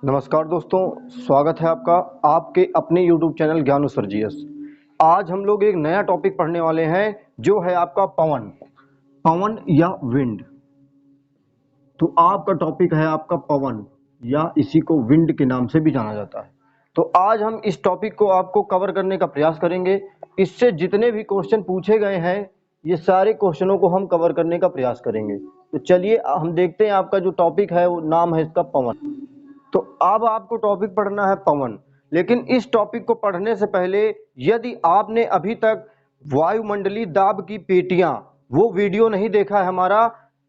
नमस्कार दोस्तों, स्वागत है आपका आपके अपने YouTube चैनल ज्ञानू सर जीएस। आज हम लोग एक नया टॉपिक पढ़ने वाले हैं जो है आपका पवन या विंड। तो आपका टॉपिक है आपका पवन या इसी को विंड के नाम से भी जाना जाता है। तो आज हम इस टॉपिक को आपको कवर करने का प्रयास करेंगे। इससे जितने भी क्वेश्चन पूछे गए हैं ये सारे क्वेश्चनों को हम कवर करने का प्रयास करेंगे। तो चलिए हम देखते हैं, आपका जो टॉपिक है वो नाम है इसका पवन। तो अब आपको टॉपिक पढ़ना है पवन, लेकिन इस टॉपिक को पढ़ने से पहले यदि आपने अभी तक वायुमंडलीय दाब की पेटियां वो वीडियो नहीं देखा है हमारा,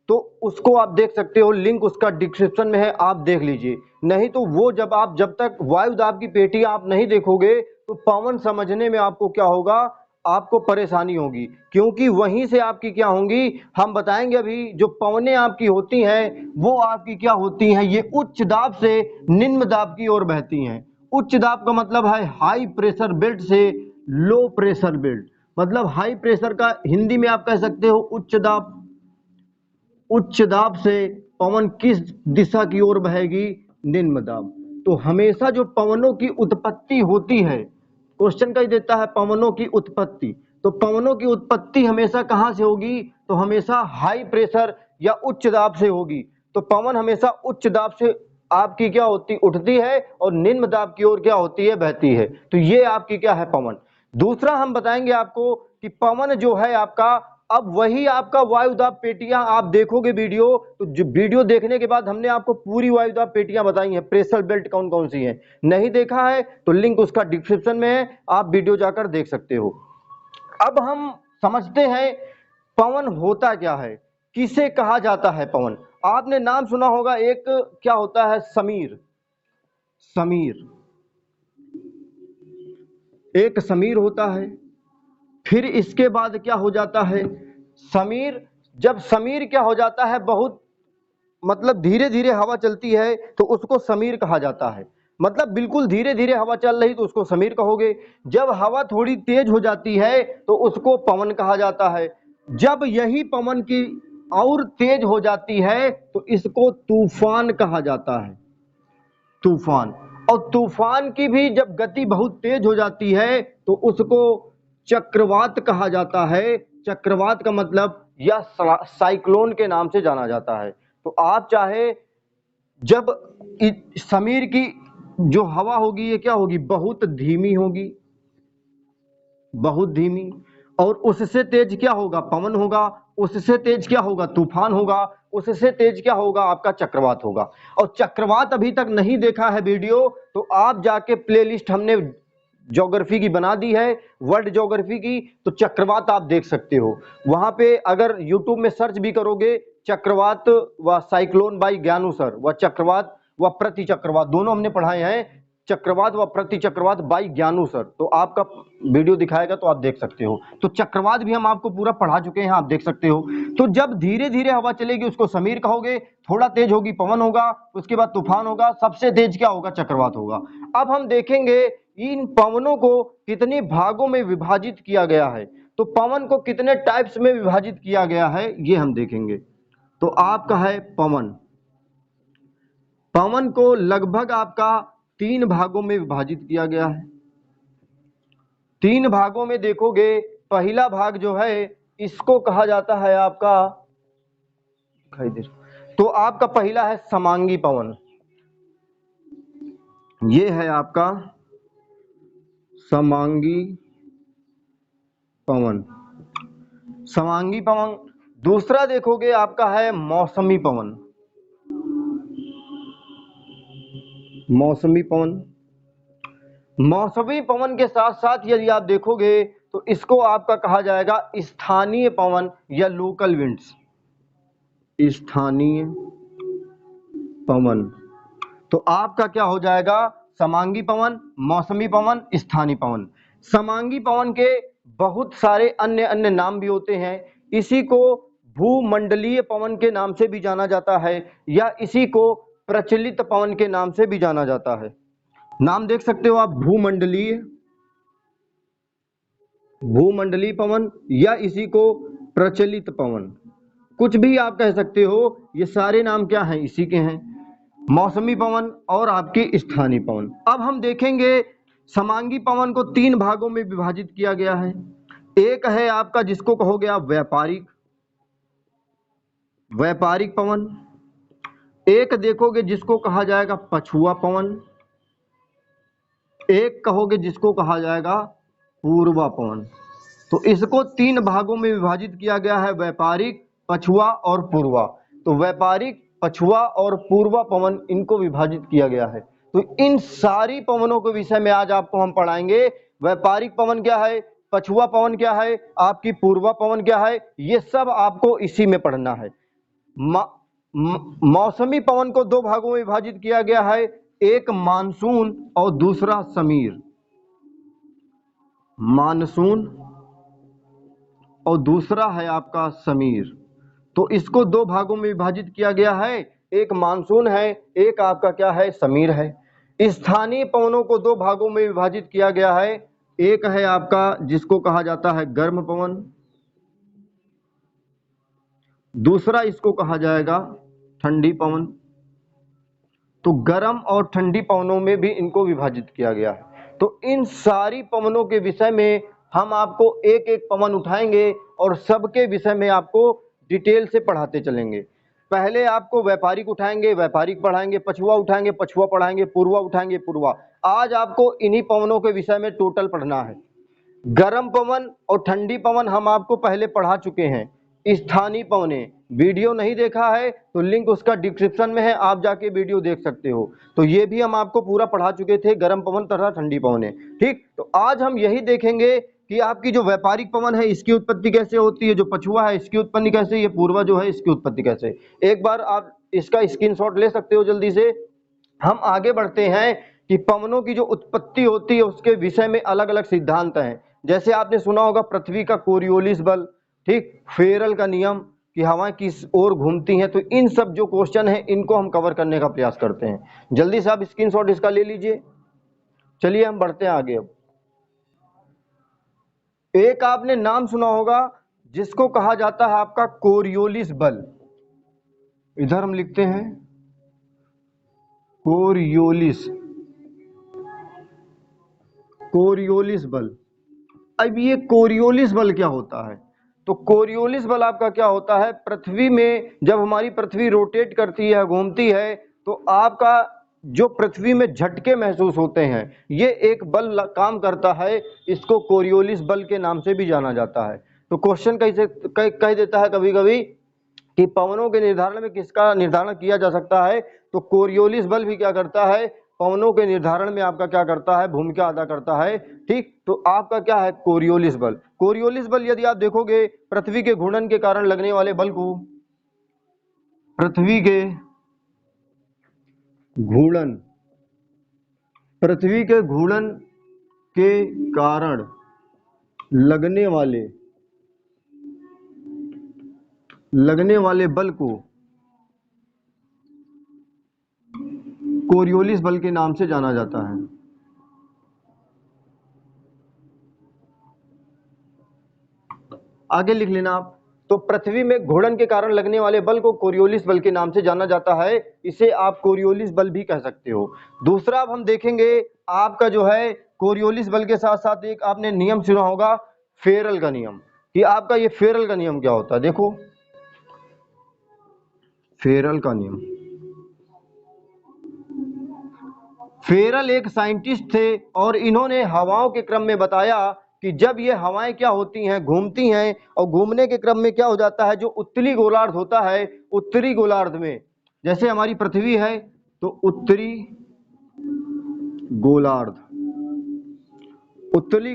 तो उसको आप देख सकते हो, लिंक उसका डिस्क्रिप्शन में है, आप देख लीजिए। नहीं तो वो जब तक वायु दाब की पेटियां आप नहीं देखोगे तो पवन समझने में आपको क्या होगा, आपको परेशानी होगी, क्योंकि वहीं से आपकी क्या होंगी हम बताएंगे। अभी जो पवनें आपकी होती हैं वो आपकी क्या होती हैं, ये उच्च दाब से निम्न दाब की ओर बहती हैं। उच्च दाब का मतलब है हाई प्रेशर बेल्ट से लो प्रेशर बेल्ट, मतलब हाई प्रेशर का हिंदी में आप कह सकते हो उच्च दाब। उच्च दाब से पवन किस दिशा की ओर बहेगी, निम्न दाब। तो हमेशा जो पवनों की उत्पत्ति होती है, क्वेश्चन का ही देता है पवनों की उत्पत्ति, तो पवनों की उत्पत्ति हमेशा कहां से होगी, तो हमेशा हाई प्रेशर या उच्च दाब से होगी। तो पवन हमेशा उच्च दाब से आपकी क्या होती उठती है और निम्न दाब की ओर क्या होती है, बहती है। तो ये आपकी क्या है पवन। दूसरा हम बताएंगे आपको कि पवन जो है आपका, अब वही आपका वायुदाब पेटियां आप देखोगे वीडियो, तो जो वीडियो देखने के बाद हमने आपको पूरी वायुदाब पेटियां बताई हैं, प्रेशर बेल्ट कौन कौन सी हैं। नहीं देखा है तो लिंक उसका डिस्क्रिप्शन में है, आप वीडियो जाकर देख सकते हो। अब हम समझते हैं पवन होता क्या है, किसे कहा जाता है पवन। आपने नाम सुना होगा, एक क्या होता है समीर। समीर, एक समीर होता है। फिर इसके बाद क्या हो जाता है समीर, जब समीर क्या हो जाता है, बहुत मतलब धीरे धीरे हवा चलती है तो उसको समीर कहा जाता है। मतलब बिल्कुल धीरे धीरे हवा चल रही तो उसको समीर कहोगे। जब हवा थोड़ी तेज हो जाती है तो उसको पवन कहा जाता है। जब यही पवन की और तेज हो जाती है तो इसको तूफान कहा जाता है, तूफान। और तूफान की भी जब गति बहुत तेज हो जाती है तो उसको चक्रवात कहा जाता है। चक्रवात का मतलब या साइक्लोन के नाम से जाना जाता है। तो आप चाहे जब समीर की जो हवा होगी ये क्या होगी, बहुत धीमी होगी, बहुत धीमी। और उससे तेज क्या होगा, पवन होगा। उससे तेज क्या होगा, तूफान होगा। उससे तेज क्या होगा, आपका चक्रवात होगा। और चक्रवात अभी तक नहीं देखा है वीडियो तो आप जाके प्लेलिस्ट हमने ज्योग्राफी की बना दी है, वर्ल्ड ज्योग्राफी की, तो चक्रवात आप देख सकते हो। वहां पे अगर यूट्यूब में सर्च भी करोगे चक्रवात व साइक्लोन बाई ज्ञानू सर, व चक्रवात व प्रति चक्रवात दोनों हमने पढ़ाए हैं, चक्रवात व प्रति चक्रवात बाई ज्ञानू सर, तो आपका वीडियो दिखाएगा तो आप देख सकते हो। तो चक्रवात भी हम आपको पूरा पढ़ा चुके हैं, आप देख सकते हो। तो जब धीरे धीरे हवा चलेगी उसको समीर कहोगे, थोड़ा तेज होगी पवन होगा, उसके बाद तूफान होगा, सबसे तेज क्या होगा, चक्रवात होगा। अब हम देखेंगे इन पवनों को कितने भागों में विभाजित किया गया है, तो पवन को कितने टाइप्स में विभाजित किया गया है ये हम देखेंगे। तो आपका है पवन, पवन को लगभग आपका 3 भागों में विभाजित किया गया है। 3 भागों में देखोगे, पहला भाग जो है इसको कहा जाता है आपका, तो आपका पहला है समांगी पवन। ये है आपका समांगी पवन, समांगी पवन। दूसरा देखोगे आपका है मौसमी पवन, मौसमी पवन। मौसमी पवन के साथ साथ यदि आप देखोगे तो इसको आपका कहा जाएगा स्थानीय पवन या लोकल विंड्स, स्थानीय पवन। तो आपका क्या हो जाएगा, समांगी पवन, मौसमी पवन, स्थानीय पवन। समांगी पवन के बहुत सारे अन्य अन्य नाम भी होते हैं। इसी को भूमंडलीय पवन के नाम से भी जाना जाता है या इसी को प्रचलित पवन के नाम से भी जाना जाता है। नाम देख सकते हो आप, भूमंडलीय, भूमंडलीय पवन या इसी को प्रचलित पवन, कुछ भी आप कह सकते हो। ये सारे नाम क्या हैं, इसी के हैं। मौसमी पवन और आपकी स्थानीय पवन। अब हम देखेंगे समांगी पवन को तीन भागों में विभाजित किया गया है। एक है आपका जिसको कहोगे आप व्यापारिक पवन, एक देखोगे जिसको कहा जाएगा पछुआ पवन, एक कहोगे जिसको कहा जाएगा पूर्वा पवन। तो इसको तीन भागों में विभाजित किया गया है, व्यापारिक, पछुआ और पूर्वा। तो व्यापारिक, पछुआ और पूर्वा पवन इनको विभाजित किया गया है। तो इन सारी पवनों के विषय में आज आपको हम पढ़ाएंगे। व्यापारिक पवन क्या है, पछुआ पवन क्या है, आपकी पूर्वा पवन क्या है, ये सब आपको इसी में पढ़ना है। मौसमी पवन को दो भागों में विभाजित किया गया है, एक मानसून और दूसरा समीर। मानसून और दूसरा है आपका समीर। तो इसको दो भागों में विभाजित किया गया है, एक मानसून है, एक आपका क्या है, समीर है। स्थानीय पवनों को दो भागों में विभाजित किया गया है, एक है आपका जिसको कहा जाता है गर्म पवन, दूसरा इसको कहा जाएगा ठंडी पवन। तो गर्म और ठंडी पवनों में भी इनको विभाजित किया गया है। तो इन सारी पवनों के विषय में हम आपको एक एक पवन उठाएंगे और सबके विषय में आपको डिटेल से पढ़ाते चलेंगे। पहले आपको व्यापारिक उठाएंगे, व्यापारिक पढ़ाएंगे, पछुआ उठाएंगे, पछुआ पढ़ाएंगे, पूर्वा उठाएंगे, पूर्वा। आज आपको इन्हीं पवनों के विषय में टोटल पढ़ना है। गर्म पवन और ठंडी पवन हम आपको पहले पढ़ा चुके हैं। स्थानीय पवने वीडियो नहीं देखा है तो लिंक उसका डिस्क्रिप्शन में है, आप जाके वीडियो देख सकते हो। तो ये भी हम आपको पूरा पढ़ा चुके थे, गर्म पवन तथा ठंडी पवने। ठीक, तो आज हम यही देखेंगे कि आपकी जो व्यापारिक पवन है इसकी उत्पत्ति कैसे होती है, जो पछुआ है इसकी उत्पत्ति कैसे, ये पूर्वा जो है इसकी उत्पत्ति कैसे। एक बार आप इसका स्क्रीनशॉट ले सकते हो जल्दी से। हम आगे बढ़ते हैं कि पवनों की जो उत्पत्ति होती है उसके विषय में अलग अलग सिद्धांत हैं। जैसे आपने सुना होगा पृथ्वी का कोरियोलिस बल, ठीक, फेरल का नियम कि हवा किस ओर घूमती हैं। तो इन सब जो क्वेश्चन हैं इनको हम कवर करने का प्रयास करते हैं। जल्दी से आप स्क्रीनशॉट इसका ले लीजिए। चलिए हम बढ़ते हैं आगे। अब एक आपने नाम सुना होगा जिसको कहा जाता है आपका कोरियोलिस बल। इधर हम लिखते हैं कोरियोलिस बल। अब ये कोरियोलिस बल क्या होता है? तो कोरियोलिस बल आपका क्या होता है, पृथ्वी में जब हमारी पृथ्वी रोटेट करती है, घूमती है, तो आपका जो पृथ्वी में झटके महसूस होते हैं, ये एक बल काम करता है। इसको कोरियोलिस बल के नाम से भी जाना जाता है। तो क्वेश्चन कैसे कह देता है कभी कभी कि पवनों के निर्धारण में किसका निर्धारण किया जा सकता है, तो कोरियोलिस बल भी क्या करता है, पवनों के निर्धारण में आपका क्या करता है, भूमिका अदा करता है। ठीक, तो आपका क्या है, कोरियोलिस बल। कोरियोलिस बल यदि आप देखोगे पृथ्वी के घूर्णन के कारण लगने वाले बल को, पृथ्वी के घूर्णन के कारण लगने वाले बल को कोरियोलिस बल के नाम से जाना जाता है। आगे लिख लेना आप। तो पृथ्वी में घूर्णन के कारण लगने वाले बल को कोरियोलिस बल के नाम से जाना जाता है। इसे आप कोरियोलिस बल भी कह सकते हो। दूसरा अब हम देखेंगे आपका जो है कोरियोलिस बल के साथ साथ एक आपने नियम सुना होगा फेरल का नियम, कि आपका ये फेरल का नियम क्या होता है। देखो फेरल का नियम, फेरल एक साइंटिस्ट थे और इन्होंने हवाओं के क्रम में बताया कि जब ये हवाएं क्या होती हैं, घूमती हैं, और घूमने के क्रम में क्या हो जाता है, जो उत्तरी गोलार्ध होता है, उत्तरी गोलार्ध में जैसे हमारी पृथ्वी है तो उत्तरी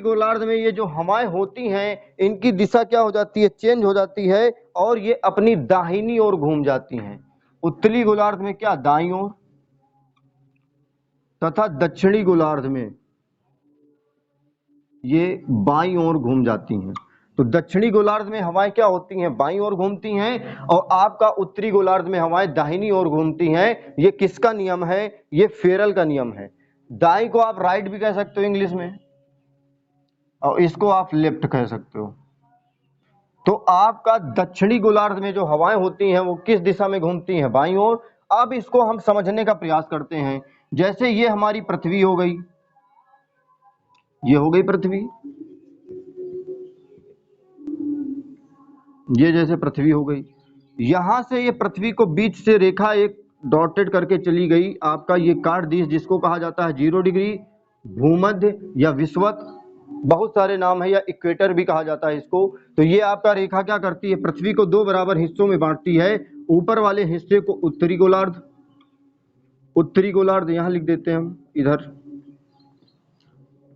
गोलार्ध में ये जो हवाएं होती हैं इनकी दिशा क्या हो जाती है, चेंज हो जाती है, और ये अपनी दाहिनी ओर घूम जाती हैं। उत्तरी गोलार्ध में क्या, दाईं ओर, तथा दक्षिणी गोलार्ध में ये बाईं ओर घूम जाती हैं। तो दक्षिणी गोलार्ध में हवाएं क्या होती हैं, बाईं ओर घूमती हैं, और आपका उत्तरी गोलार्ध में हवाएं दाहिनी ओर घूमती हैं। ये किसका नियम है, ये फेरल का नियम है। दाईं को आप राइट भी कह सकते हो इंग्लिश में, और इसको आप लेफ्ट कह सकते हो। तो आपका दक्षिणी गोलार्ध में जो हवाएं होती हैं वो किस दिशा में घूमती हैं, बाईं ओर। अब इसको हम समझने का प्रयास करते हैं। जैसे ये हमारी पृथ्वी हो गई, ये हो गई पृथ्वी, ये जैसे पृथ्वी हो गई, यहां से ये पृथ्वी को बीच से रेखा एक डॉटेड करके चली गई, आपका ये काट दी, जिसको कहा जाता है 0 डिग्री, भूमध्य या विषुवत, बहुत सारे नाम है, या इक्वेटर भी कहा जाता है इसको। तो ये आपका रेखा क्या करती है, पृथ्वी को 2 बराबर हिस्सों में बांटती है। ऊपर वाले हिस्से को उत्तरी गोलार्ध, उत्तरी गोलार्ध यहां लिख देते हैं हम, इधर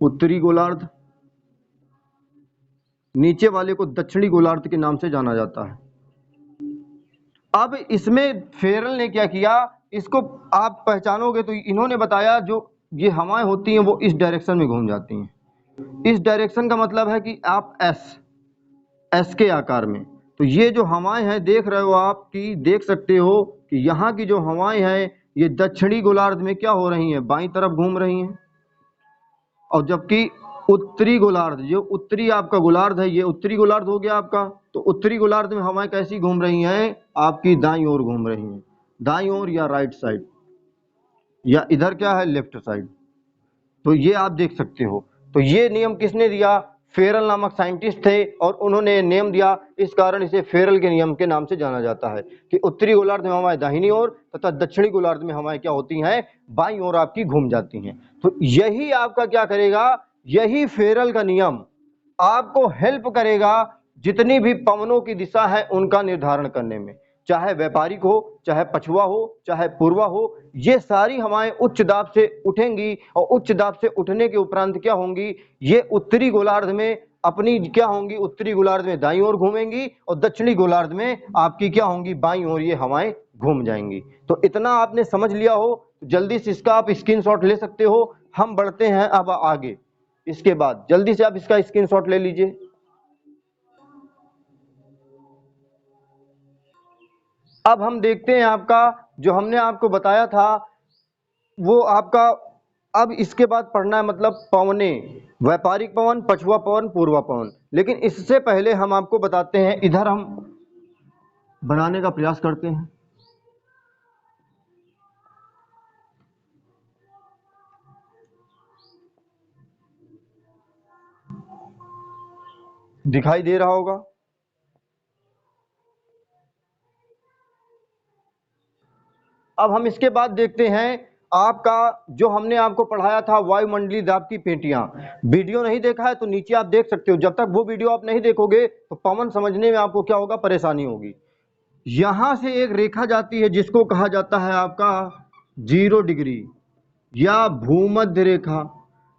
उत्तरी गोलार्ध, नीचे वाले को दक्षिणी गोलार्ध के नाम से जाना जाता है। अब इसमें फेरल ने क्या किया, इसको आप पहचानोगे तो इन्होंने बताया जो ये हवाएं होती हैं वो इस डायरेक्शन में घूम जाती हैं। इस डायरेक्शन का मतलब है कि आप एस के आकार में, तो ये जो हवाएं हैं देख रहे हो आप, कि देख सकते हो कि यहाँ की जो हवाएं हैं ये दक्षिणी गोलार्ध में क्या हो रही हैं, बाईं तरफ घूम रही हैं। और जबकि उत्तरी गोलार्ध, जो उत्तरी आपका गोलार्ध है, ये उत्तरी गोलार्ध हो गया आपका, तो उत्तरी गोलार्ध में हवाएं कैसी घूम रही हैं, आपकी दाईं ओर घूम रही हैं, दाईं ओर या राइट साइड, या इधर क्या है, लेफ्ट साइड। तो ये आप देख सकते हो। तो ये नियम किसने दिया, फेरल नामक साइंटिस्ट थे, और उन्होंने ये नियम दिया, इस कारण इसे फेरल के नियम के नाम से जाना जाता है कि उत्तरी गोलार्ध में हवाएं दाहिनी ओर तथा दक्षिणी गोलार्ध में हवाएं क्या होती हैं, बाईं ओर आपकी घूम जाती हैं। तो यही आपका क्या करेगा, यही फेरल का नियम आपको हेल्प करेगा जितनी भी पवनों की दिशा है उनका निर्धारण करने में, चाहे व्यापारिक हो, चाहे पछुआ हो, चाहे पूर्वा हो। ये सारी हवाएं उच्च दाब से उठेंगी, और उच्च दाब से उठने के उपरांत क्या होंगी, ये उत्तरी गोलार्ध में अपनी क्या होंगी, उत्तरी गोलार्ध में दाईं ओर घूमेंगी, और दक्षिणी गोलार्ध में आपकी क्या होंगी, बाईं ओर ये हवाएं घूम जाएंगी। तो इतना आपने समझ लिया हो, जल्दी से इसका आप स्क्रीनशॉट ले सकते हो। हम बढ़ते हैं अब आगे, इसके बाद जल्दी से आप इसका स्क्रीनशॉट ले लीजिए। अब हम देखते हैं आपका जो हमने आपको बताया था वो आपका, अब इसके बाद पढ़ना है मतलब पवने, व्यापारिक पवन, पछुआ पवन, पूर्वा पवन। लेकिन इससे पहले हम आपको बताते हैं, इधर हम बनाने का प्रयास करते हैं। दिखाई दे रहा होगा। अब हम इसके बाद देखते हैं आपका जो हमने आपको पढ़ाया था वायुमंडलीय दाब की पेटियां। वीडियो नहीं देखा है तो नीचे आप देख सकते हो, जब तक वो वीडियो आप नहीं देखोगे तो पवन समझने में आपको क्या होगा, परेशानी होगी। यहां से एक रेखा जाती है जिसको कहा जाता है आपका 0 डिग्री, या भूमध्य रेखा,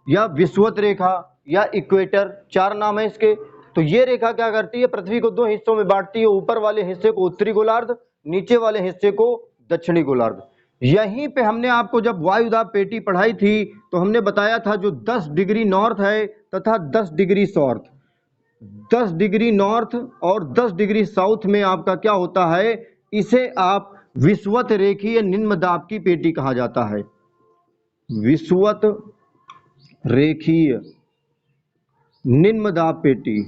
या विषुवत रेखा, या इक्वेटर, 4 नाम है इसके। तो ये रेखा क्या करती है, पृथ्वी को 2 हिस्सों में बांटती है, ऊपर वाले हिस्से को उत्तरी गोलार्ध, नीचे वाले हिस्से को दक्षिणी गोलार्ध। यहीं पे हमने आपको जब वायुदाब पेटी पढ़ाई थी तो हमने बताया था जो 10 डिग्री नॉर्थ है तथा 10 डिग्री साउथ, 10 डिग्री नॉर्थ और 10 डिग्री साउथ में आपका क्या होता है, इसे आप विषुवत रेखीय निम्न दाब की पेटी कहा जाता है, विषुवत रेखीय निम्न दाब पेटी।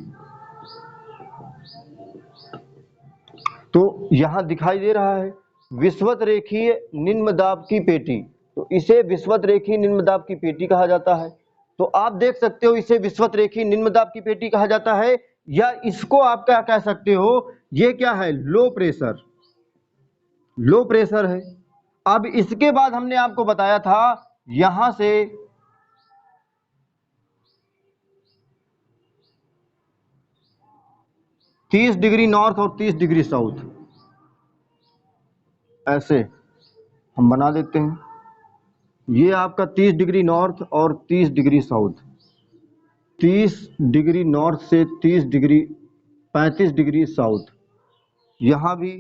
तो यहां दिखाई दे रहा है विषुवत रेखीय निम्न दाब की पेटी, तो इसे विषुवत रेखीय निम्न दाब की पेटी कहा जाता है। तो आप देख सकते हो इसे विषुवत रेखीय निम्न दाब की पेटी कहा जाता है, या इसको आप क्या कह सकते हो, ये क्या है, लो प्रेशर, लो प्रेशर है। अब इसके बाद हमने आपको बताया था यहां से 30 डिग्री नॉर्थ और 30 डिग्री साउथ, ऐसे हम बना देते हैं। ये आपका 30 डिग्री नॉर्थ और 30 डिग्री साउथ, 30 डिग्री नॉर्थ से 30 डिग्री 35 डिग्री साउथ। यहाँ भी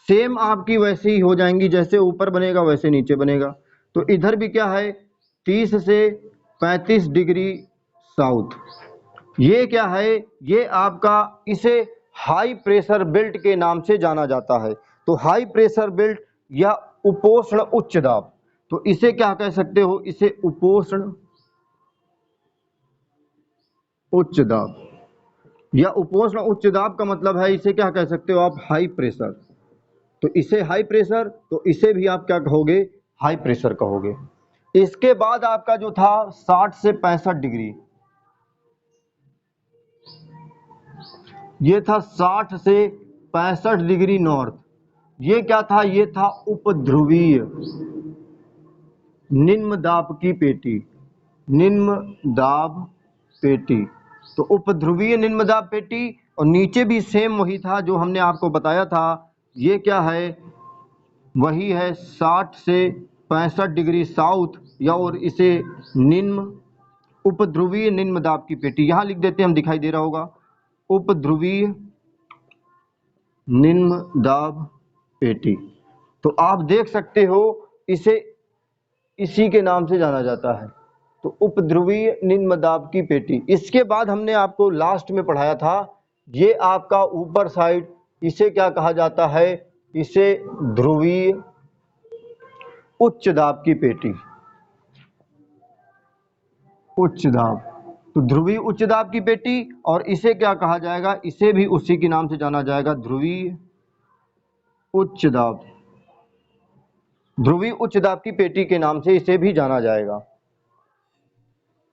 सेम आपकी वैसे ही हो जाएंगी, जैसे ऊपर बनेगा वैसे नीचे बनेगा। तो इधर भी क्या है, 30 से 35 डिग्री साउथ। ये क्या है, ये आपका, इसे हाई प्रेशर बेल्ट के नाम से जाना जाता है। तो हाई प्रेशर बेल्ट या उपोष्ण उच्च दाब, तो इसे क्या कह सकते हो, इसे उपोष्ण उच्च दाब, या उपोष्ण उच्च दाब का मतलब है, इसे क्या कह सकते हो आप, हाई प्रेशर। तो इसे हाई प्रेशर, तो इसे भी आप क्या कहोगे, हाई प्रेशर कहोगे। इसके बाद आपका जो था 60 से 65 डिग्री, ये था 60 से 65 डिग्री नॉर्थ। ये क्या था, ये था उपध्रुवीय निम्न दाब की पेटी, निम्न दाब पेटी। तो उपध्रुवीय निम्न दाब पेटी, और नीचे भी सेम वही था जो हमने आपको बताया था। ये क्या है, वही है 60 से 65 डिग्री साउथ, या और इसे निम्न उपध्रुवीय निम्न दाब की पेटी यहां लिख देते हैं हम, दिखाई दे रहा होगा, उपध्रुवीय निम्न दाब पेटी। तो आप देख सकते हो इसे इसी के नाम से जाना जाता है, तो उपध्रुवीय निम्न दाब की पेटी। इसके बाद हमने आपको लास्ट में पढ़ाया था, ये आपका ऊपर साइड, इसे क्या कहा जाता है, इसे ध्रुवीय उच्च दाब की पेटी, उच्च दाब। तो ध्रुवीय उच्च दाब की पेटी, और इसे क्या कहा जाएगा, इसे भी उसी के नाम से जाना जाएगा, ध्रुवीय उच्च दाब, ध्रुवीय उच्च दाब की पेटी के नाम से इसे भी जाना जाएगा।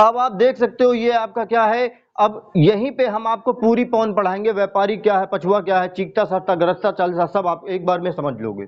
अब आप देख सकते हो ये आपका क्या है, अब यहीं पे हम आपको पूरी पवन पढ़ाएंगे, व्यापारी क्या है, पछुआ क्या है, चीकता सस्ता गरजता चालीसा, सब आप एक बार में समझ लोगे।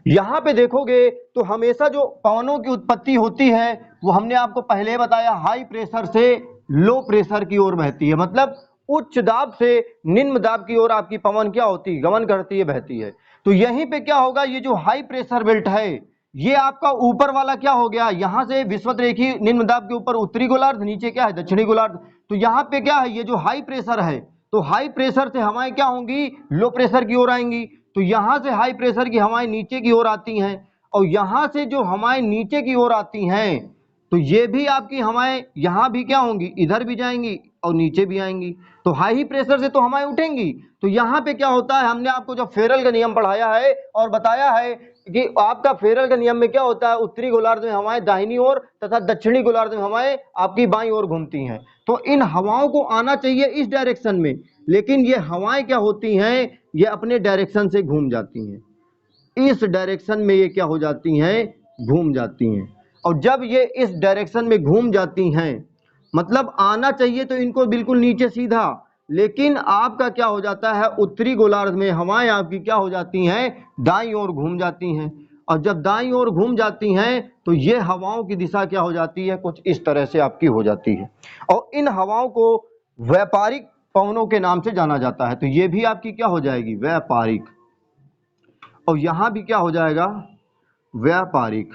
यहां पे देखोगे तो हमेशा जो पवनों की उत्पत्ति होती है वो हमने आपको पहले बताया, हाई प्रेशर से लो प्रेशर की ओर बहती है, मतलब उच्च दाब से निम्न दाब की ओर आपकी पवन क्या होती है, गमन करती है, बहती है। तो यहीं पे क्या होगा, ये जो हाई प्रेशर बेल्ट है, ये आपका ऊपर वाला क्या हो गया, यहां से विषुवत रेखी निम्न दाब के ऊपर उत्तरी गोलार्ध, नीचे क्या है, दक्षिणी गोलार्ध। तो यहाँ पे क्या है, ये जो हाई प्रेशर है, तो हाई प्रेशर से हवाएं क्या होंगी, लो प्रेशर की ओर आएंगी। तो यहां से हाई प्रेशर की हवाएं नीचे की ओर आती हैं, और यहां से जो हवाएं नीचे की ओर आती हैं, तो ये भी आपकी हवाएं यहां भी क्या होंगी, इधर भी जाएंगी और नीचे भी आएंगी। तो हाई प्रेशर से तो हवाएं उठेंगी। तो यहाँ पे क्या होता है, हमने आपको जब फेरल का नियम पढ़ाया है और बताया है कि आपका फेरल का नियम में क्या होता है, उत्तरी गोलार्ध में हवाएं दाहिनी ओर तथा दक्षिणी गोलार्ध में हवाएं आपकी बाईं ओर घूमती हैं। तो इन हवाओं को आना चाहिए इस डायरेक्शन में, लेकिन ये हवाएं क्या होती हैं, ये अपने डायरेक्शन से घूम जाती हैं, इस डायरेक्शन में ये क्या हो जाती हैं, घूम जाती हैं। और जब ये इस डायरेक्शन में घूम जाती हैं, मतलब आना चाहिए तो इनको बिल्कुल नीचे सीधा, लेकिन आपका क्या हो जाता है, उत्तरी गोलार्ध में हवाएं आपकी क्या हो जाती हैं, दाईं ओर घूम जाती हैं। और जब दाईं ओर घूम जाती हैं तो ये हवाओं की दिशा क्या हो जाती है, कुछ इस तरह से आपकी हो जाती है, और इन हवाओं को व्यापारिक पवनों के नाम से जाना जाता है। तो ये भी आपकी क्या हो जाएगी, व्यापारिक, और यहां भी क्या हो जाएगा, व्यापारिक।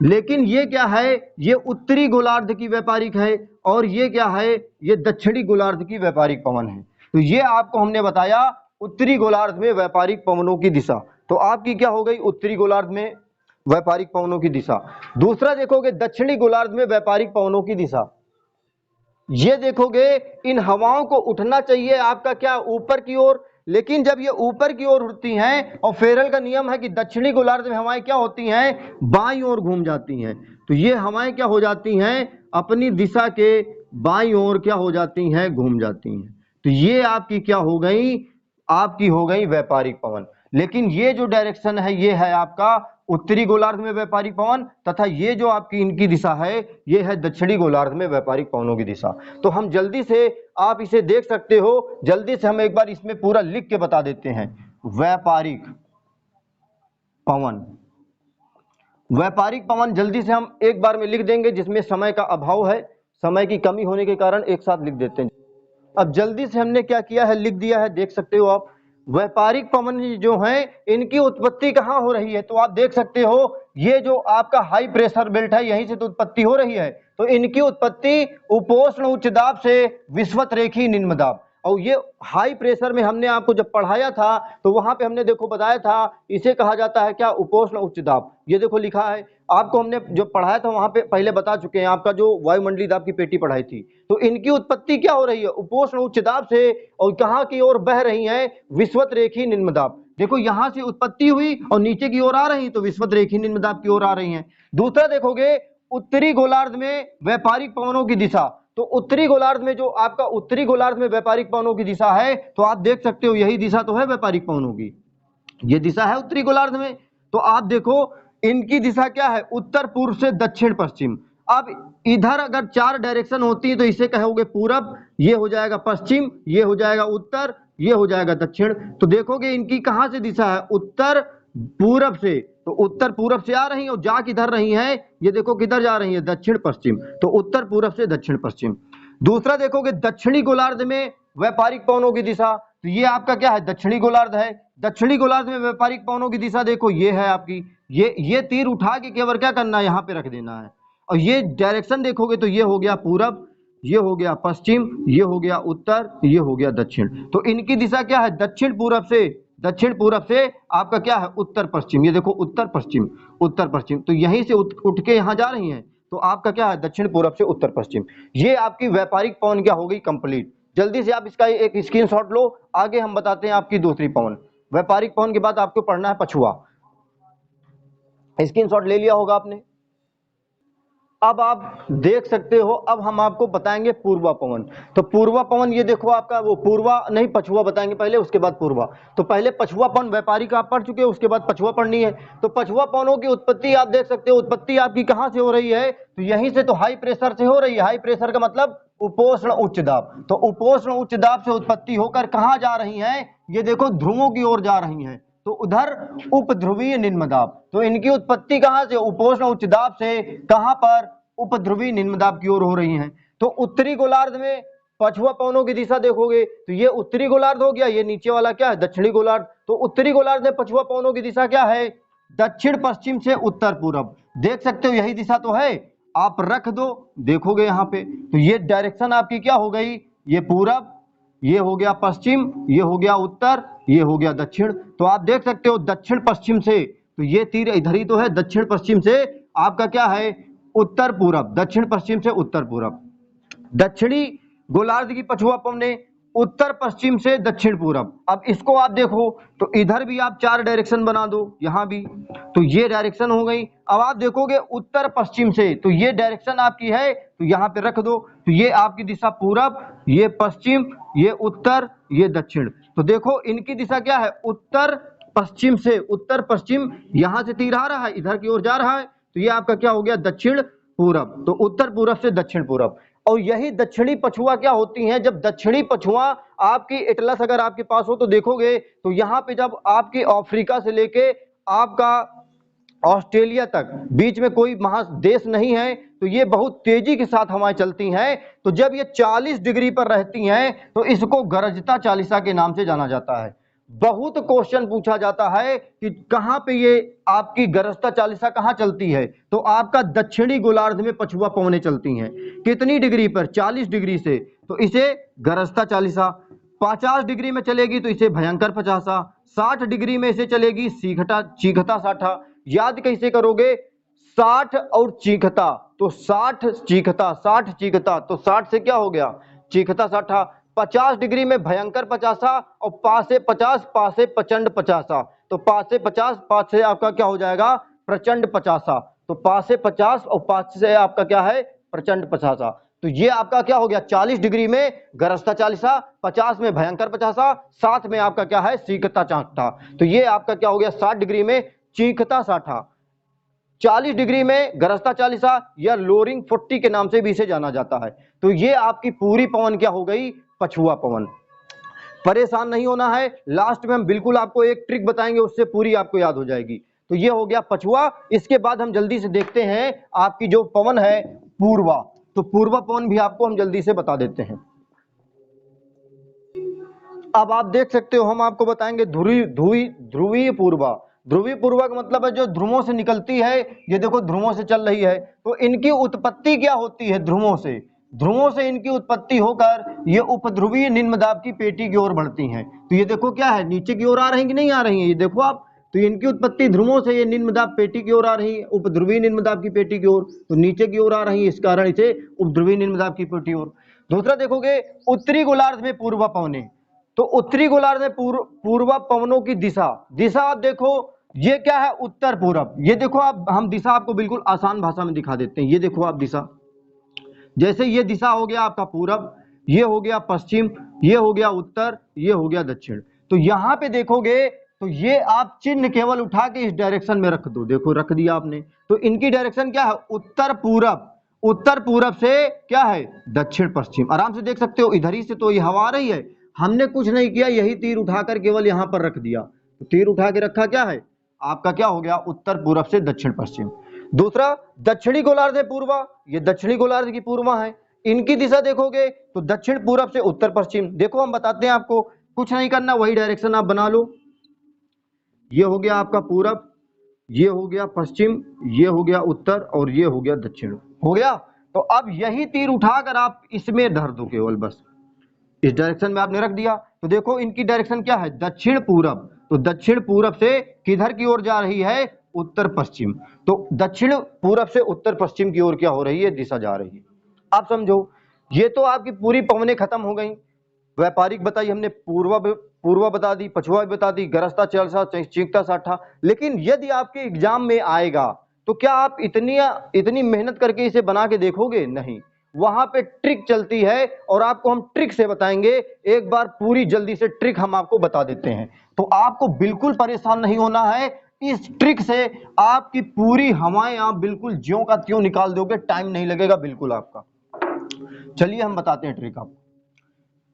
लेकिन ये क्या है, ये उत्तरी गोलार्ध की व्यापारिक है, और ये क्या है, ये दक्षिणी गोलार्ध की व्यापारिक पवन है। तो ये आपको हमने बताया उत्तरी गोलार्ध में व्यापारिक पवनों की दिशा, तो आपकी क्या हो गई, उत्तरी गोलार्ध में व्यापारिक पवनों की दिशा। दूसरा देखोगे दक्षिणी गोलार्ध में व्यापारिक पवनों की दिशा, ये देखोगे इन हवाओं को उठना चाहिए आपका क्या, ऊपर की ओर, लेकिन जब ये ऊपर की ओर उठती हैं, और फेरल का नियम है कि दक्षिणी गोलार्ध में हवाएं क्या होती हैं, बाईं ओर घूम जाती हैं। तो ये हवाएं क्या हो जाती हैं, अपनी दिशा के बाईं ओर क्या हो जाती हैं, घूम जाती हैं। तो ये आपकी क्या हो गई, आपकी हो गई व्यापारिक पवन। लेकिन ये जो डायरेक्शन है, ये है आपका उत्तरी गोलार्ध में व्यापारिक पवन, तथा ये जो आपकी इनकी दिशा है, ये है दक्षिणी गोलार्ध में व्यापारिक पवनों की दिशा। तो हम जल्दी से, आप इसे देख सकते हो, जल्दी से हम एक बार इसमें पूरा लिख के बता देते हैं। व्यापारिक पवन, व्यापारिक पवन जल्दी से हम एक बार में लिख देंगे, जिसमें समय का अभाव है, समय की कमी होने के कारण एक साथ लिख देते हैं। अब जल्दी से हमने क्या किया है, लिख दिया है, देख सकते हो आप। व्यापारिक पवन जो हैं, इनकी उत्पत्ति कहाँ हो रही है, तो आप देख सकते हो, ये जो आपका हाई प्रेशर बेल्ट है, यहीं से तो उत्पत्ति हो रही है। तो इनकी उत्पत्ति उपोष्ण उच्च दाब से विषुवत रेखी निम्न दाब, और ये हाई प्रेशर में हमने आपको जब पढ़ाया था तो वहां पे हमने देखो बताया था, इसे कहा जाता है क्या, उपोष्ण उच्च दाब। ये देखो लिखा है आपको, हमने जो पढ़ाया था वहां पे पहले बता चुके हैं, आपका जो वायुमंडलीय दाब की पेटी पढ़ाई थी। तो इनकी उत्पत्ति क्या हो रही है, उपोष्ण उच्च दाब से, और कहाँ की ओर बह रही है, विषुवत रेखी निम्न दाब। देखो यहां से उत्पत्ति हुई और नीचे की ओर आ रही, तो विषुवत रेखी निम्न दाब की ओर आ रही है। दूसरा देखोगे उत्तरी गोलार्ध में व्यापारिक पवनों की दिशा, तो उत्तरी गोलार्ध में जो आपका उत्तरी गोलार्ध में व्यापारिक पवनों की दिशा है, तो आप देख सकते हो यही दिशा तो है व्यापारिक पवनों की, ये दिशा है उत्तरी गोलार्ध में। तो आप देखो इनकी दिशा क्या है, उत्तर पूर्व से दक्षिण पश्चिम। अब इधर अगर 4 डायरेक्शन होती है तो इसे कहोगे पूरब, ये हो जाएगा पश्चिम, ये हो जाएगा उत्तर, ये हो जाएगा दक्षिण। तो देखोगे इनकी कहां से दिशा है, उत्तर पूरब से। तो उत्तर पूरब से आ रही है और जा किधर रही है, ये देखो किधर जा रही है, दक्षिण पश्चिम। तो उत्तर पूरब से दक्षिण पश्चिम। दूसरा देखोगे दक्षिणी गोलार्ध में व्यापारिक पवनों की दिशा, तो ये आपका क्या है, दक्षिणी गोलार्ध है। दक्षिणी गोलार्ध में व्यापारिक पवनों की दिशा देखो ये है आपकी, ये तीर उठा के केवल क्या करना है, यहाँ पे रख देना है। और ये डायरेक्शन देखोगे तो ये हो गया पूरब, ये हो गया पश्चिम, ये हो गया उत्तर, ये हो गया दक्षिण। तो इनकी दिशा क्या है, दक्षिण पूरब से आपका क्या है, उत्तर पश्चिम। ये देखो उत्तर पश्चिम, उत्तर पश्चिम। तो यहीं से उठ के यहाँ जा रही हैं, तो आपका क्या है, दक्षिण पूरब से उत्तर पश्चिम। ये आपकी व्यापारिक पवन क्या हो गई, कंप्लीट। जल्दी से आप इसका एक स्क्रीनशॉट लो, आगे हम बताते हैं आपकी दूसरी पवन। व्यापारिक पवन के बाद आपको पढ़ना है पछुआ। स्क्रीनशॉट ले लिया होगा आपने। अब आप देख सकते हो, अब हम आपको बताएंगे पूर्वा पवन। तो पूर्वा पवन ये देखो आपका, वो पूर्वा नहीं पछुआ बताएंगे पहले, उसके बाद पूर्वा। तो पहले पछुआ पवन व्यापारिक आप पढ़ चुके हो, उसके बाद पछुआ पढ़नी है। तो पछुआ पवनों की उत्पत्ति आप देख सकते हो, उत्पत्ति आपकी कहां से हो रही है, तो यहीं से तो हाई प्रेशर से हो रही है। हाई प्रेशर का मतलब उपोष्ण उच्च दाब। तो उपोष्ण उच्च दाब से उत्पत्ति होकर कहां जा रही है, ये देखो ध्रुवों की ओर जा रही है। तो उधर उपध्रुवीय निम्न दाब। तो इनकी उत्पत्ति कहां से, उपोष्ण उच्च दाब से कहां पर, उपध्रुवीय निम्न दाब की ओर हो रही हैं। तो उत्तरी गोलार्ध में पछुआ पवनों की दिशा देखोगे तो ये उत्तरी गोलार्ध हो गया, ये नीचे वाला क्या है, दक्षिणी गोलार्ध। तो उत्तरी गोलार्ध में पछुआ पवनों की दिशा क्या है, दक्षिण पश्चिम से उत्तर पूरब। देख सकते हो यही दिशा तो है, आप रख दो, देखोगे यहाँ पे तो ये डायरेक्शन आपकी क्या हो गई, ये पूरब, ये हो गया पश्चिम, ये हो गया उत्तर, ये हो गया दक्षिण। तो आप देख सकते हो दक्षिण पश्चिम से, तो ये तीर इधर ही तो है, दक्षिण पश्चिम से आपका क्या है, उत्तर पूरब, दक्षिण पश्चिम से उत्तर पूरब। दक्षिणी गोलार्ध की पछुआ पवनें उत्तर पश्चिम से दक्षिण पूरब। अब इसको आप देखो तो इधर भी आप 4 डायरेक्शन बना दो, यहां भी, तो ये डायरेक्शन हो गई। अब आप देखोगे उत्तर पश्चिम से, तो ये डायरेक्शन आपकी है, तो यहां पे रख दो। तो ये आपकी दिशा पूरब, ये पश्चिम, ये उत्तर, ये दक्षिण। तो देखो इनकी दिशा क्या है, उत्तर पश्चिम से, उत्तर पश्चिम, यहां से तीर आ रहा है, इधर की ओर जा रहा है, तो ये आपका क्या हो गया, दक्षिण पूरब। तो उत्तर पूरब से दक्षिण पूरब। और यही दक्षिणी पछुआ क्या होती हैं, जब दक्षिणी पछुआ आपकी एटलस अगर आपके पास हो तो देखोगे तो यहाँ पे जब आपकी अफ्रीका से लेके आपका ऑस्ट्रेलिया तक बीच में कोई महादेश नहीं है, तो ये बहुत तेजी के साथ हवाएं चलती हैं। तो जब ये 40 डिग्री पर रहती हैं तो इसको गरजता चालीसा के नाम से जाना जाता है। बहुत क्वेश्चन पूछा जाता है कि कहां पे ये आपकी गरजता चालीसा कहां चलती है, तो आपका दक्षिणी गोलार्ध में पछुआ पवनें चलती हैं। कितनी डिग्री पर, 40 डिग्री से, तो इसे गरजता चालीसा। 50 डिग्री में चलेगी तो इसे भयंकर पचासा। 60 डिग्री में इसे चलेगी चीखता साठा। याद कैसे करोगे, 60 और चीखता, तो 60 चीखता, 60 चीखता, तो 60 से क्या हो गया, चीखता साठा। 50 डिग्री में भयंकर पचासा, और पास से 50, पास से प्रचंड पचासा। तो पास से 50, पास से आपका क्या हो जाएगा, प्रचंड पचासा। तो पास से 50 और पास से आपका क्या है, प्रचंड पचासा। तो ये आपका क्या हो गया, 40 डिग्री में गरजता चालीसा, 50 में भयंकर पचासा, 60 में आपका क्या है, चीखता चाठा। तो ये आपका क्या हो गया, 60 डिग्री में चीखता साठा, 40 डिग्री में गरजता चालीसा, या लोरिंग 40 के नाम से भी इसे जाना जाता है। तो ये आपकी पूरी पवन क्या हो गई, पछुआ पवन। परेशान नहीं होना है, लास्ट में हम बिल्कुल आपको एक ट्रिक बताएंगे, उससे पूरी आपको याद हो जाएगी। तो ये हो गया पछुआ। इसके बाद हम जल्दी से देखते हैं आपकी जो पवन है पूर्वा। तो पूर्वा पवन भी आपको हम जल्दी से बता देते हैं। अब आप देख सकते हो, हम आपको बताएंगे ध्रुवीय पूर्वा। ध्रुवीय पूर्वा का मतलब है जो ध्रुवों से निकलती है, ये देखो ध्रुवों से चल रही है। तो इनकी उत्पत्ति क्या होती है, ध्रुवों से इनकी उत्पत्ति होकर ये उपध्रुवीय निम्न दाब की पेटी की ओर बढ़ती हैं। तो ये देखो क्या है, नीचे की ओर आ रही है कि नहीं आ रही है, ये देखो आप। तो इनकी उत्पत्ति ध्रुवों से ये निम्न दाब पेटी की ओर आ रही है, उपध्रुवीय निम्न दाब की पेटी की ओर, तो नीचे की ओर आ रही है, इस कारण इसे उपध्रुवीय निम्न दाब की पेटी ओर। दूसरा देखोगे उत्तरी गोलार्ध में पूर्वा पवनें। तो उत्तरी गोलार्ध में पूर्वा पवनों की दिशा आप देखो, ये क्या है, उत्तर पूरब। ये देखो आप, हम दिशा आपको बिल्कुल आसान भाषा में दिखा देते हैं। ये देखो आप दिशा, जैसे ये दिशा हो गया आपका पूरब, ये हो गया पश्चिम, ये हो गया उत्तर, ये हो गया दक्षिण। तो यहाँ पे देखोगे तो ये आप चिन्ह केवल उठा के इस डायरेक्शन में रख दो। देखो रख दिया आपने, तो इनकी डायरेक्शन क्या है, उत्तर पूरब। उत्तर पूरब से क्या है, दक्षिण पश्चिम। आराम से देख सकते हो, इधर ही से तो ये हवा आ रही है, हमने कुछ नहीं किया, यही तीर उठाकर केवल यहां पर रख दिया। तो तीर उठा के रखा, क्या है आपका, क्या हो गया, उत्तर पूरब से दक्षिण पश्चिम। दूसरा, दक्षिणी गोलार्ध है पूर्वा, ये दक्षिणी गोलार्ध की पूर्वा है। इनकी दिशा देखोगे तो दक्षिण पूरब से उत्तर पश्चिम। देखो हम बताते हैं आपको, कुछ नहीं करना, वही डायरेक्शन आप बना लो। ये हो गया आपका पूरब, ये हो गया पश्चिम, ये हो गया उत्तर, और ये हो गया दक्षिण। हो गया। तो अब यही तीर उठाकर आप इसमें धर दो केवल, बस इस डायरेक्शन में आपने रख दिया। तो देखो इनकी डायरेक्शन क्या है, दक्षिण पूरब। तो दक्षिण पूरब से किधर की ओर जा रही है, उत्तर पश्चिम। तो दक्षिण पूरब से उत्तर पश्चिम की ओर क्या हो रही है, दिशा जा रही है। आप समझो, ये तो आपकी पूरी पवनें खत्म हो गई। व्यापारिक बताई हमने, पूर्वा बता दी, पछुआ भी बता दी, गरजता, चलसा, चींकता, साठा। लेकिन यदि आपके एग्जाम में आएगा तो क्या आप इतनी मेहनत करके इसे बना के देखोगे, नहीं। वहां पे ट्रिक चलती है और आपको हम ट्रिक से बताएंगे। एक बार पूरी जल्दी से ट्रिक हम आपको बता देते हैं, तो आपको बिल्कुल परेशान नहीं होना है। इस ट्रिक से आपकी पूरी हवाएं आप बिल्कुल ज्यों का त्यों निकाल दोगे, टाइम नहीं लगेगा बिल्कुल आपका। चलिए हम बताते हैं ट्रिक आपको।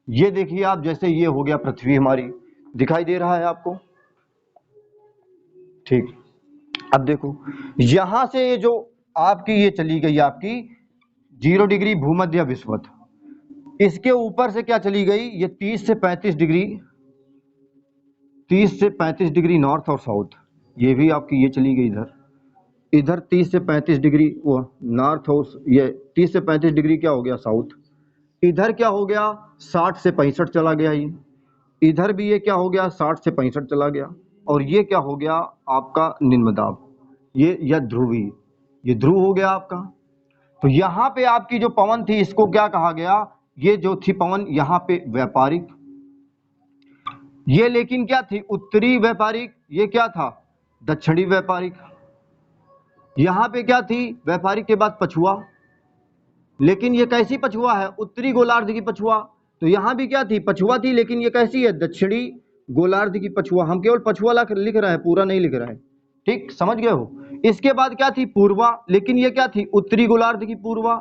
ये देखिए आप, जैसे ये हो गया पृथ्वी हमारी, दिखाई दे रहा है आपको, ठीक। अब देखो यहां से ये जो आपकी ये चली गई आपकी 0 डिग्री भूमध्य विषुवत, इसके ऊपर से क्या चली गई, ये 30 से 35 डिग्री, 30 से 35 डिग्री नॉर्थ और साउथ, ये भी आपकी ये चली गई इधर 30 से 35 डिग्री वो नॉर्थ, और ये 30 से 35 डिग्री क्या हो गया, साउथ। इधर क्या हो गया, 60 से 65 चला गया ये। इधर भी ये क्या हो गया, 60 से 65 चला गया। और ये क्या हो गया आपका निम्न दाब, ये या ध्रुवी, ये ध्रुव हो गया आपका। तो यहाँ पे आपकी जो पवन थी, इसको क्या कहा गया, ये जो थी पवन यहाँ पे व्यापारिक, ये लेकिन क्या थी, उत्तरी व्यापारिक, ये क्या था, दक्षिणी व्यापारिक। यहाँ पे क्या थी, व्यापारिक के बाद पछुआ, लेकिन ये कैसी पछुआ है, उत्तरी गोलार्ध की पछुआ। तो यहाँ भी क्या थी, पछुआ थी, लेकिन ये कैसी है, दक्षिणी गोलार्ध की पछुआ। हम केवल पछुआ लिख रहे हैं, पूरा नहीं लिख रहे हैं, ठीक, समझ गए हो। इसके बाद क्या थी, पूर्वा, लेकिन ये क्या थी, उत्तरी गोलार्ध की पूर्वा,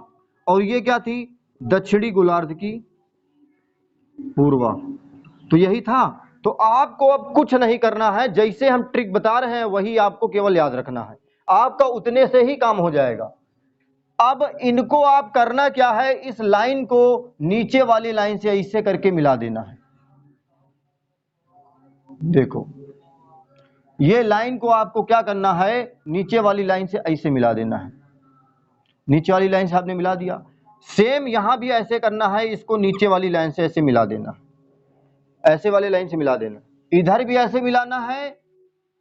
और ये क्या थी, दक्षिणी गोलार्ध की पूर्वा। तो यही था। तो आपको अब कुछ नहीं करना है, जैसे हम ट्रिक बता रहे हैं वही आपको केवल याद रखना है, आपका उतने से ही काम हो जाएगा। अब इनको आप करना क्या है, इस लाइन को नीचे वाली लाइन से ऐसे करके मिला देना है। देखो ये लाइन को आपको क्या करना है, नीचे वाली लाइन से ऐसे मिला देना है। नीचे वाली लाइन से आपने मिला दिया, सेम यहां भी ऐसे करना है, इसको नीचे वाली लाइन से ऐसे मिला देना, ऐसे वाले लाइन से मिला देना। इधर भी ऐसे मिलाना है,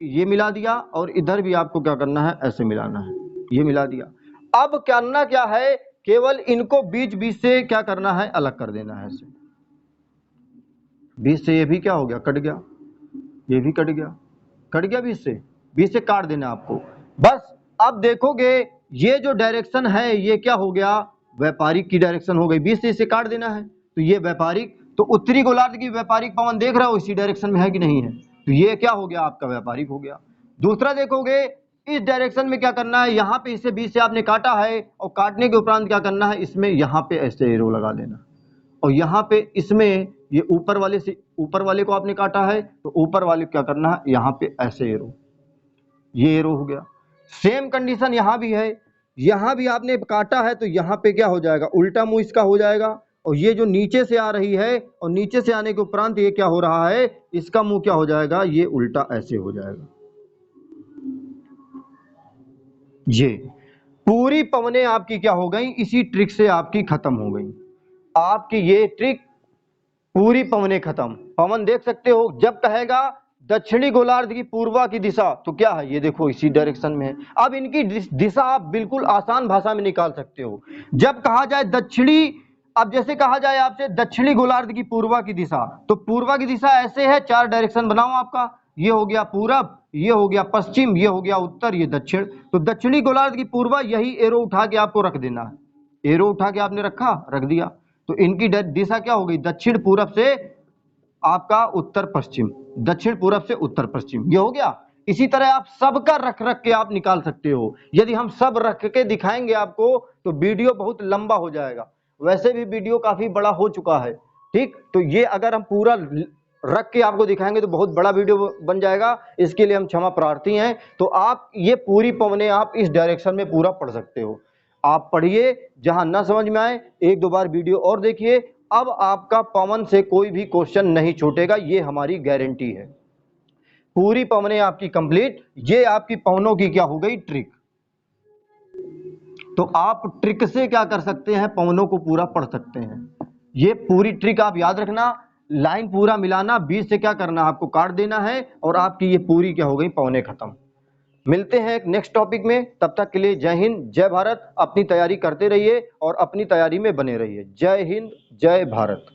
ये मिला दिया, और इधर भी आपको क्या करना है, ऐसे मिलाना है, ये मिला दिया। अब करना क्या है, केवल इनको बीच बीच से क्या करना है, अलग कर देना है ऐसे। बीच से ये भी क्या हो गया, कट गया, ये भी कट गया बीच से काट देना आपको बस। अब देखोगे ये जो डायरेक्शन है, ये क्या हो गया, व्यापारिक की डायरेक्शन हो गई, बीच से इसे काट देना है। तो ये व्यापारिक, तो उत्तरी गोलार्ध की व्यापारिक पवन देख रहे हो, इसी डायरेक्शन में है कि नहीं है, तो ये क्या हो गया, आपका व्यापारिक हो गया। दूसरा देखोगे, इस डायरेक्शन में क्या करना है, यहाँ पे इसे बीच से आपने काटा है, और काटने के उपरांत क्या करना है, इसमें यहाँ पे ऐसे एरो लगा देना, और यहाँ पे इसमें ये ऊपर वाले को आपने काटा है, तो ऊपर वाले क्या करना है, यहाँ पे ऐसे एरो, ये एरो हो गया। सेम कंडीशन यहाँ भी है, यहाँ भी आपने काटा है, तो यहाँ पे क्या हो जाएगा, उल्टा मुंह इसका हो जाएगा। और ये जो नीचे से आ रही है, और नीचे से आने के उपरांत ये क्या हो रहा है, इसका मुंह क्या हो जाएगा, ये उल्टा ऐसे हो जाएगा। ये पूरी पवनें आपकी क्या हो गई, इसी ट्रिक से आपकी खत्म हो गई। आपकी ये ट्रिक पूरी पवनें खत्म। पवन देख सकते हो, जब कहेगा दक्षिणी गोलार्ध की पूर्वा की दिशा, तो क्या है, ये देखो इसी डायरेक्शन में है। अब इनकी दिशा आप बिल्कुल आसान भाषा में निकाल सकते हो। जब कहा जाए दक्षिणी, अब जैसे कहा जाए आपसे दक्षिणी गोलार्ध की पूर्वा की दिशा, तो पूर्वा की दिशा ऐसे है, 4 डायरेक्शन बनाओ आपका, ये हो गया पूरब, ये हो गया पश्चिम, ये हो गया उत्तर, ये दक्षिण। तो दक्षिणी गोलार्ध की पूर्वा, यही एरो उठा के आपको रख देना है। एरो उठा के आपने रख दिया, तो इनकी दिशा क्या हो गई, दक्षिण पूरब से आपका उत्तर पश्चिम, दक्षिण पूरब से उत्तर पश्चिम, ये हो गया। इसी तरह आप सबका रख रख के आप निकाल सकते हो। यदि हम सब रख के दिखाएंगे आपको तो वीडियो बहुत लंबा हो जाएगा, वैसे भी वीडियो काफी बड़ा हो चुका है, ठीक। तो ये अगर हम पूरा रख के आपको दिखाएंगे तो बहुत बड़ा वीडियो बन जाएगा, इसके लिए हम क्षमा प्रार्थी हैं। तो आप ये पूरी पवने आप इस डायरेक्शन में पूरा पढ़ सकते हो। आप पढ़िए, जहां ना समझ में आए एक दो बार वीडियो और देखिए। अब आपका पवन से कोई भी क्वेश्चन नहीं छूटेगा, ये हमारी गारंटी है। पूरी पवने आपकी कंप्लीट। ये आपकी पवनों की क्या हो गई, ट्रिक। तो आप ट्रिक से क्या कर सकते हैं, पवनों को पूरा पढ़ सकते हैं। ये पूरी ट्रिक आप याद रखना, लाइन पूरा मिलाना, बीच से क्या करना, आपको काट देना है और आपकी ये पूरी क्या हो गई, पवने खत्म। मिलते हैं एक नेक्स्ट टॉपिक में, तब तक के लिए जय हिंद जय भारत। अपनी तैयारी करते रहिए और अपनी तैयारी में बने रहिए। जय हिंद जय भारत।